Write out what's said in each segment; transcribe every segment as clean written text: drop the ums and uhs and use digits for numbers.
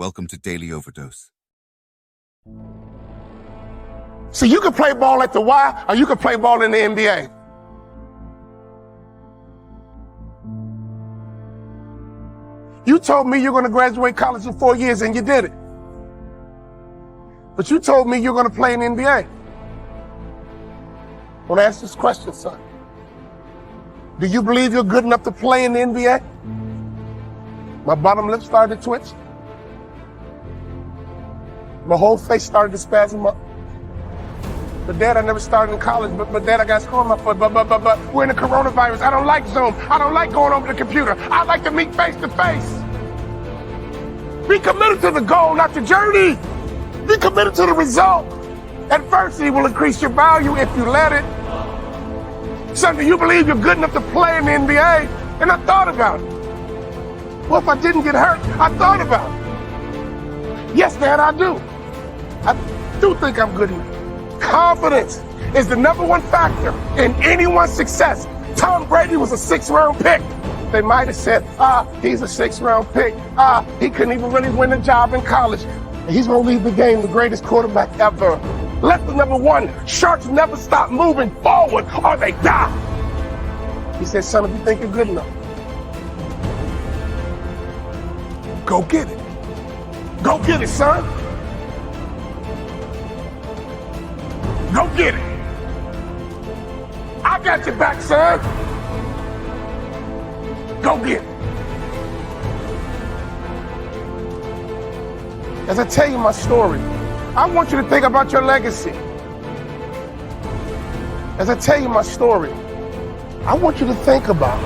Welcome to Daily Overdose. So you can play ball at the Y or you can play ball in the NBA. You told me you're going to graduate college in 4 years and you did it. But you told me you're going to play in the NBA. I want to ask this question, son. Do you believe you're good enough to play in the NBA? My bottom lip started to twitch. My whole face started to spasm up. But Dad, I never started in college, but Dad, I got score on my foot, but we're in the coronavirus. I don't like Zoom. I don't like going over the computer. I like to meet face to face. Be committed to the goal, not the journey. Be committed to the result. Adversity will increase your value if you let it. Son, do you believe you're good enough to play in the NBA? And I thought about it. Well, if I didn't get hurt, I thought about it. Yes, Dad, I do. I do think I'm good enough. Confidence is the #1 factor in anyone's success. Tom Brady was a 6th-round pick. They might have said, he's a 6th-round pick. He couldn't even really win a job in college. He's going to leave the game the greatest quarterback ever. Lesson #1, sharks never stop moving forward or they die. He said, son, if you think you're good enough, go get it. Go get it, son. Go get it. I got your back, son. Go get it. As I tell you my story, I want you to think about your legacy. As I tell you my story, I want you to think about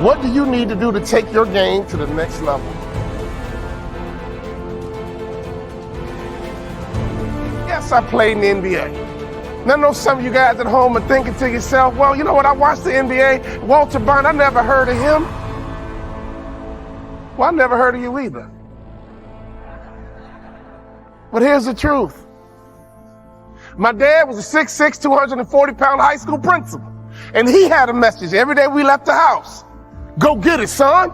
what do you need to do to take your game to the next level. Yes, I played in the NBA. Now I know some of you guys at home are thinking to yourself, well, you know what, I watched the NBA, Walter Bond, I never heard of him. Well, I never heard of you either. But here's the truth. My dad was a 6'6", 240-pound high school principal. And he had a message every day we left the house. Go get it, son.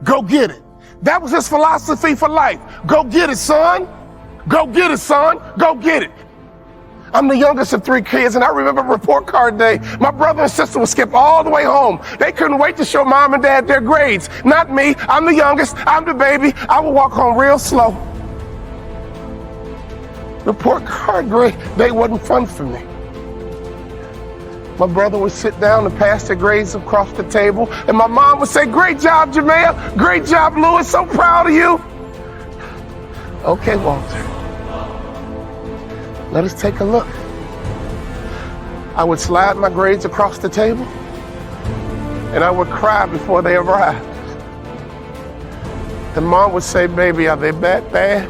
Go get it. That was his philosophy for life. Go get it, son. Go get it, son. Go get it. I'm the youngest of 3 kids, and I remember report card day. My brother and sister would skip all the way home. They couldn't wait to show mom and dad their grades. Not me. I'm the youngest. I'm the baby. I would walk home real slow. Report card day wasn't fun for me. My brother would sit down and pass the grades across the table, and my mom would say, great job, Jamea. Great job, Louis. So proud of you. Okay, Walter. Let us take a look. I would slide my grades across the table, and I would cry before they arrived. And mom would say, baby, are they that bad?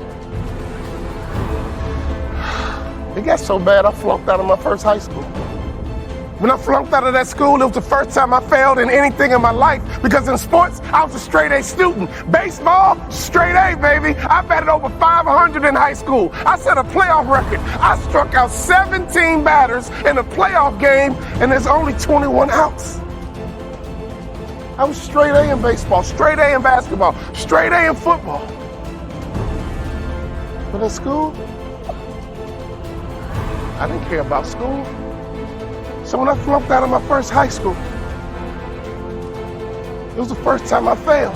It got so bad I flunked out of my first high school. When I flunked out of that school, it was the first time I failed in anything in my life, because in sports, I was a straight A student. Baseball, straight A, baby. I batted over 500 in high school. I set a playoff record. I struck out 17 batters in a playoff game, and there's only 21 outs. I was straight A in baseball, straight A in basketball, straight A in football. But in school, I didn't care about school. So when I flunked out of my first high school, it was the first time I failed.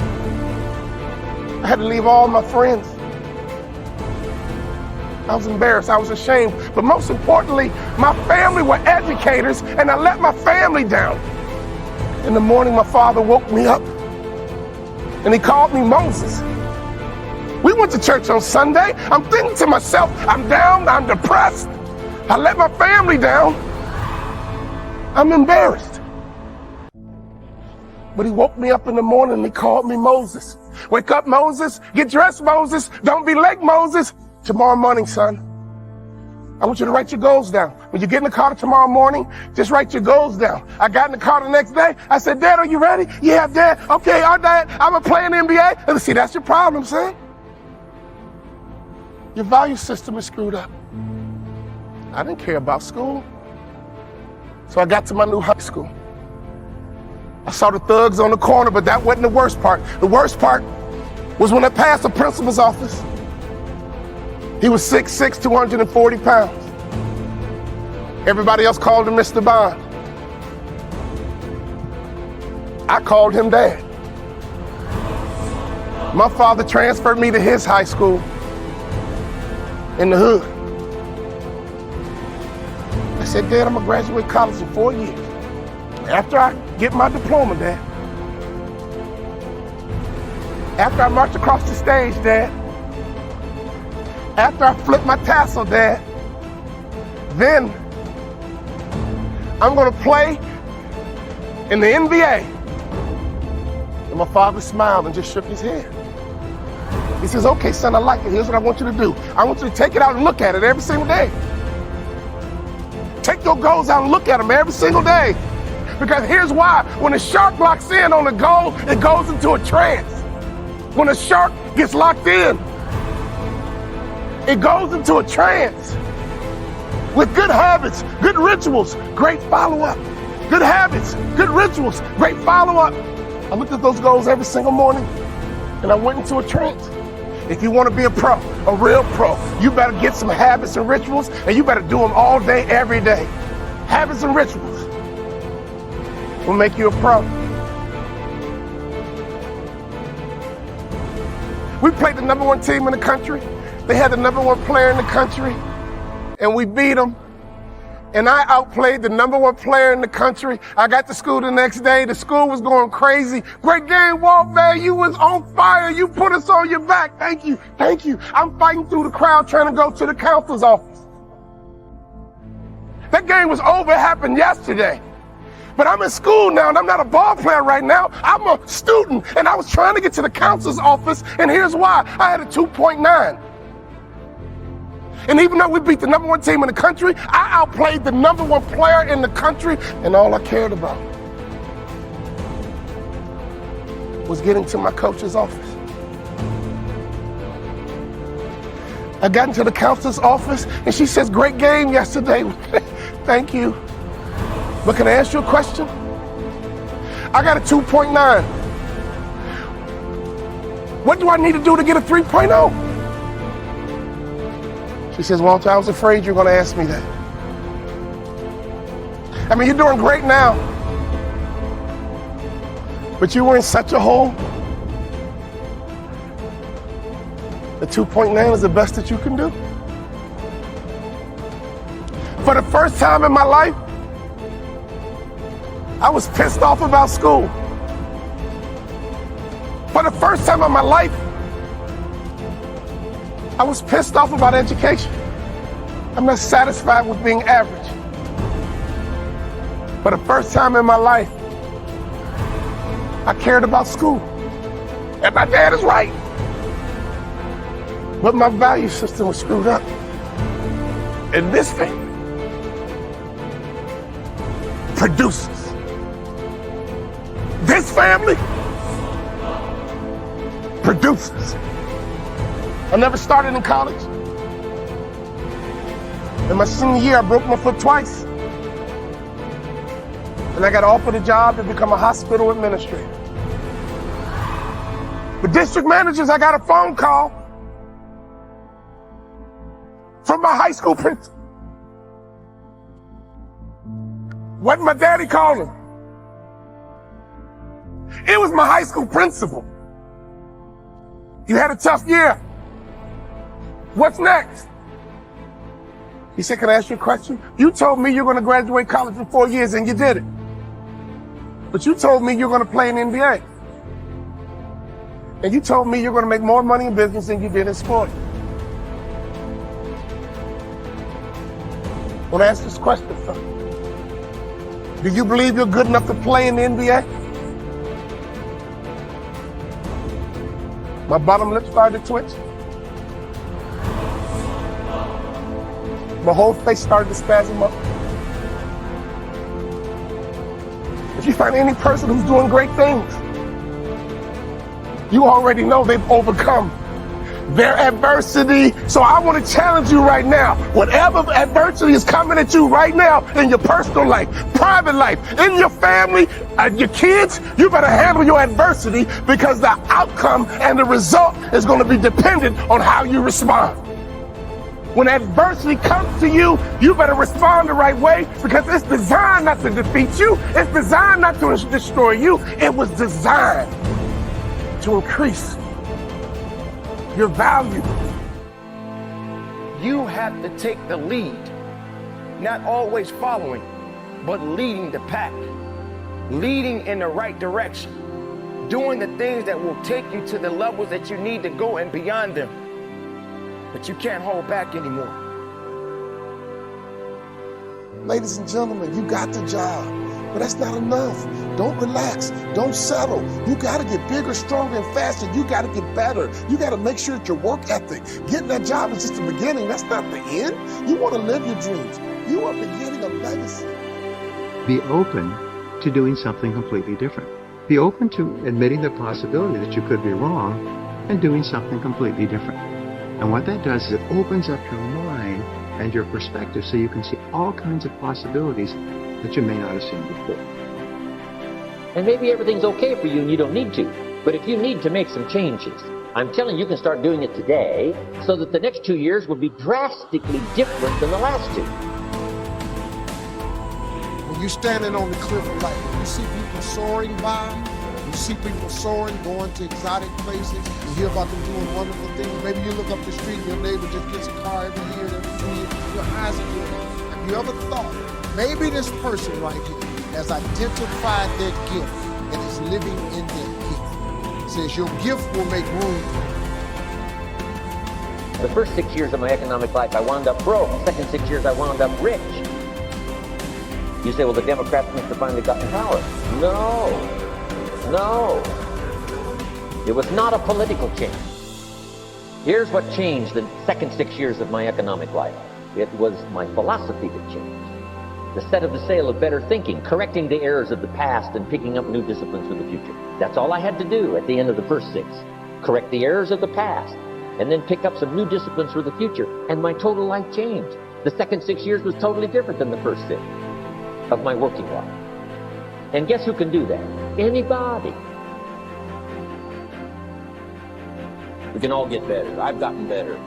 I had to leave all my friends. I was embarrassed, I was ashamed, but most importantly, my family were educators, and I let my family down. In the morning, my father woke me up, and he called me Moses. We went to church on Sunday. I'm thinking to myself, I'm down, I'm depressed. I let my family down. I'm embarrassed. But he woke me up in the morning and he called me Moses. Wake up, Moses. Get dressed, Moses. Don't be late, Moses. Tomorrow morning, son, I want you to write your goals down. When you get in the car tomorrow morning, just write your goals down. I got in the car the next day. I said, Dad, are you ready? Yeah, Dad. Okay, all right, I'm going to play in the NBA. And see, that's your problem, son. Your value system is screwed up. I didn't care about school. So I got to my new high school. I saw the thugs on the corner, but that wasn't the worst part. The worst part was when I passed the principal's office. He was 6'6", 240 pounds. Everybody else called him Mr. Bond. I called him Dad. My father transferred me to his high school in the hood. I said, Dad, I'm gonna graduate college in 4 years. After I get my diploma, Dad. After I march across the stage, Dad. After I flip my tassel, Dad. Then I'm gonna play in the NBA. And my father smiled and just shook his head. He says, okay, son, I like it. Here's what I want you to do. I want you to take it out and look at it every single day. Take your goals out and look at them every single day. Because here's why. When a shark locks in on a goal, it goes into a trance. When a shark gets locked in, it goes into a trance. With good habits, good rituals, great follow-up. Good habits, good rituals, great follow-up. I looked at those goals every single morning and I went into a trance. If you want to be a pro, a real pro, you better get some habits and rituals, and you better do them all day, every day. Habits and rituals will make you a pro. We played the #1 team in the country. They had the #1 player in the country, and we beat them. And I outplayed the #1 player in the country. I got to school the next day. The school was going crazy. Great game, Walt, man. You was on fire. You put us on your back. Thank you. Thank you. I'm fighting through the crowd trying to go to the counselor's office. That game was over. It happened yesterday. But I'm in school now, and I'm not a ball player right now. I'm a student, and I was trying to get to the counselor's office, and here's why. I had a 2.9. And even though we beat the #1 team in the country, I outplayed the #1 player in the country, and all I cared about was getting to my coach's office. I got into the counselor's office, and she says, great game yesterday. Thank you. But can I ask you a question? I got a 2.9. What do I need to do to get a 3.0? She says, Walter, I was afraid you were going to ask me that. I mean, you're doing great now, but you were in such a hole. The 2.9 is the best that you can do. For the first time in my life, I was pissed off about school. For the first time in my life, I was pissed off about education. I'm not satisfied with being average. For the first time in my life, I cared about school. And my dad is right. But my value system was screwed up. And this thing produces. This family produces. I never started in college. In my senior year, I broke my foot twice. And I got offered a job to become a hospital administrator. But district managers, I got a phone call from my high school principal. What my daddy called him. It was my high school principal. You had a tough year. What's next? He said, can I ask you a question? You told me you're going to graduate college in 4 years, and you did it. But you told me you're going to play in the NBA. And you told me you're going to make more money in business than you did in sport. I want to ask this question, son. Do you believe you're good enough to play in the NBA? My bottom lip started to twitch. My whole face started to spasm up. If you find any person who's doing great things, you already know they've overcome their adversity. So I want to challenge you right now. Whatever adversity is coming at you right now in your personal life, private life, in your family, your kids, you better handle your adversity, because the outcome and the result is going to be dependent on how you respond. When adversity comes to you, you better respond the right way, because it's designed not to defeat you. It's designed not to destroy you. It was designed to increase your value. You have to take the lead, not always following, but leading the pack, leading in the right direction, doing the things that will take you to the levels that you need to go and beyond them. But you can't hold back anymore. Ladies and gentlemen, you got the job, but that's not enough. Don't relax. Don't settle. You got to get bigger, stronger, and faster. You got to get better. You got to make sure that your work ethic, getting that job is just the beginning. That's not the end. You want to live your dreams. You are beginning a legacy. Be open to doing something completely different. Be open to admitting the possibility that you could be wrong and doing something completely different. And what that does is it opens up your mind and your perspective so you can see all kinds of possibilities that you may not have seen before. And maybe everything's okay for you and you don't need to. But if you need to make some changes, I'm telling you, you can start doing it today so that the next 2 years will be drastically different than the last 2. When you're standing on the cliff of life, you see people soaring by, you see people soaring, going to exotic places, you hear about them doing wonderful things. Maybe you look up the street and your neighbor just gets a car every year, every 2 years, your eyes are open. Have you ever thought, maybe this person right here has identified their gift and is living in their gift? It says your gift will make room. The first 6 years of my economic life, I wound up broke. The second 6 years, I wound up rich. You say, well, the Democrats must have finally gotten power. No. It was not a political change. Here's what changed the second 6 years of my economic life. It was my philosophy that changed. The set of the sail of better thinking, correcting the errors of the past and picking up new disciplines for the future. That's all I had to do at the end of the first 6. Correct the errors of the past and then pick up some new disciplines for the future. And my total life changed. The second 6 years was totally different than the first 6 of my working life. And guess who can do that? Anybody. We can all get better. I've gotten better.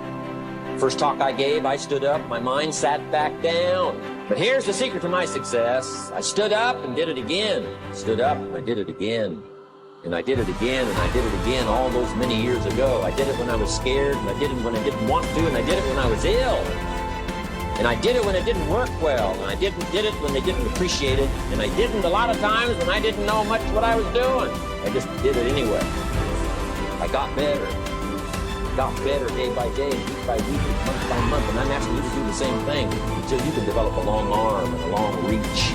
First talk I gave, I stood up, my mind sat back down. But here's the secret to my success. I stood up and did it again. Stood up and I did it again. And I did it again and I did it again all those many years ago. I did it when I was scared, and I did it when I didn't want to, and I did it when I was ill. And I did it when it didn't work well, and I did it when they didn't appreciate it, and I didn't a lot of times when I didn't know much what I was doing. I just did it anyway. I got better day by day, week by week, month by month, and I'm asking you to do the same thing until you can develop a long arm and a long reach.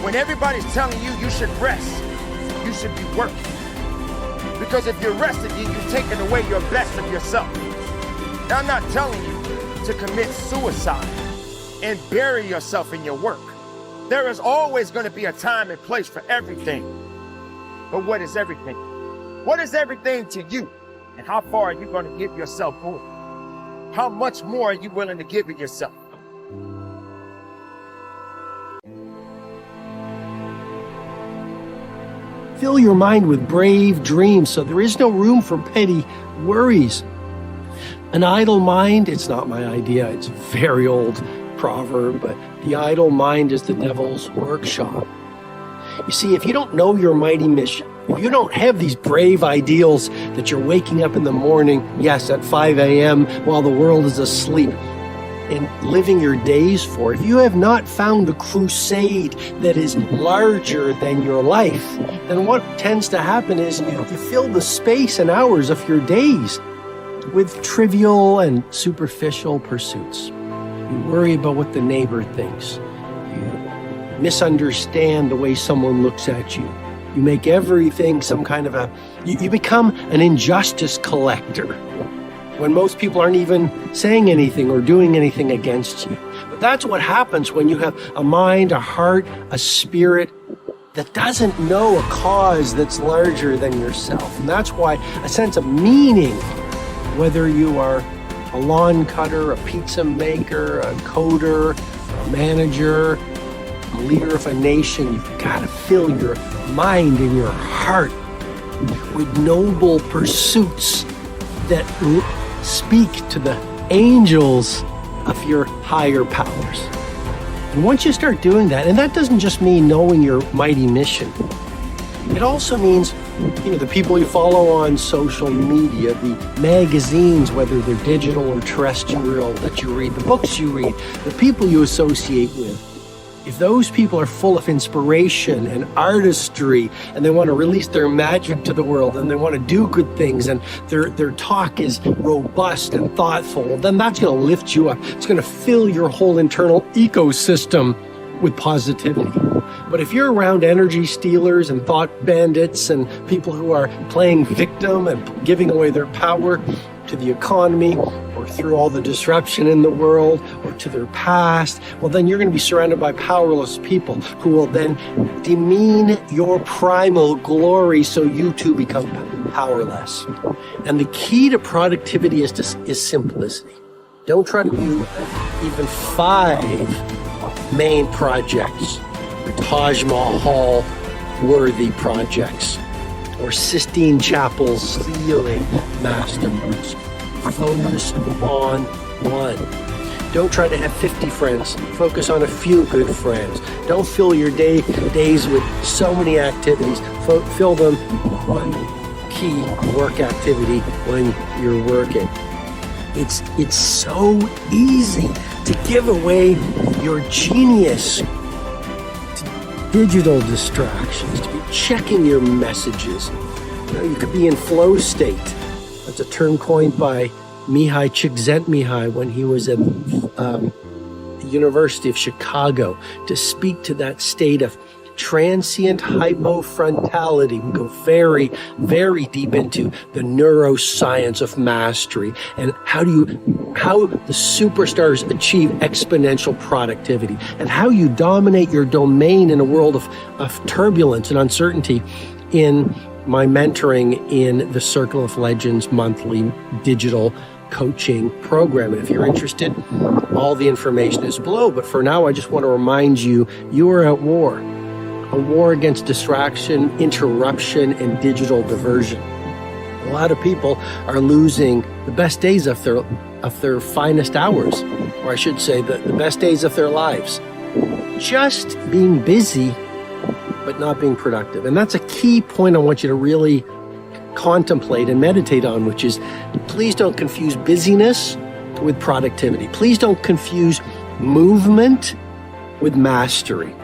When everybody's telling you you should rest, you should be working. Because if you're resting, you're taking away your best of yourself. Now, I'm not telling you to commit suicide and bury yourself in your work. There is always going to be a time and place for everything. But what is everything? What is everything to you? And how far are you going to give yourself for? How much more are you willing to give it yourself? Fill your mind with brave dreams so there is no room for petty worries. An idle mind, it's not my idea, it's a very old proverb, but the idle mind is the devil's workshop. You see, if you don't know your mighty mission, if you don't have these brave ideals that you're waking up in the morning, yes, at 5 a.m. while the world is asleep, and living your days for, if you have not found the crusade that is larger than your life, then what tends to happen is you fill the space and hours of your days with trivial and superficial pursuits. You worry about what the neighbor thinks. You misunderstand the way someone looks at you. You make everything some kind of you become an injustice collector when most people aren't even saying anything or doing anything against you. But that's what happens when you have a mind, a heart, a spirit that doesn't know a cause that's larger than yourself. And that's why a sense of meaning, whether you are a lawn cutter, a pizza maker, a coder, a manager, a leader of a nation, you've got to fill your mind and your heart with noble pursuits that speak to the angels of your higher powers. And once you start doing that, and that doesn't just mean knowing your mighty mission, it also means, the people you follow on social media, the magazines, whether they're digital or terrestrial, that you read, the books you read, the people you associate with. If those people are full of inspiration and artistry, and they want to release their magic to the world, and they want to do good things, and their talk is robust and thoughtful, well, then that's going to lift you up. It's going to fill your whole internal ecosystem with positivity. But if you're around energy stealers and thought bandits and people who are playing victim and giving away their power to the economy or through all the disruption in the world or to their past, well, then you're going to be surrounded by powerless people who will then demean your primal glory so you too become powerless. And the key to productivity is simplicity. Don't try to do even 5 main projects, Taj Mahal worthy projects, or Sistine Chapel ceiling masterworks. Focus on one. Don't try to have 50 friends. Focus on a few good friends. Don't fill your days with so many activities. Fill them one key work activity when you're working. It's so easy to give away your genius to digital distractions, to be checking your messages. You could be in flow state. That's a term coined by Mihai Csikszentmihalyi when he was at the University of Chicago, to speak to that state of transient hypofrontality. We go very, very deep into the neuroscience of mastery and how the superstars achieve exponential productivity and how you dominate your domain in a world of turbulence and uncertainty in my mentoring in the Circle of Legends monthly digital coaching program. And if you're interested, all the information is below. But for now, I just want to remind you, you are at war. A war against distraction, interruption, and digital diversion. A lot of people are losing the best days of their finest hours, or I should say the best days of their lives. Just being busy, but not being productive. And that's a key point I want you to really contemplate and meditate on, which is, please don't confuse busyness with productivity. Please don't confuse movement with mastery.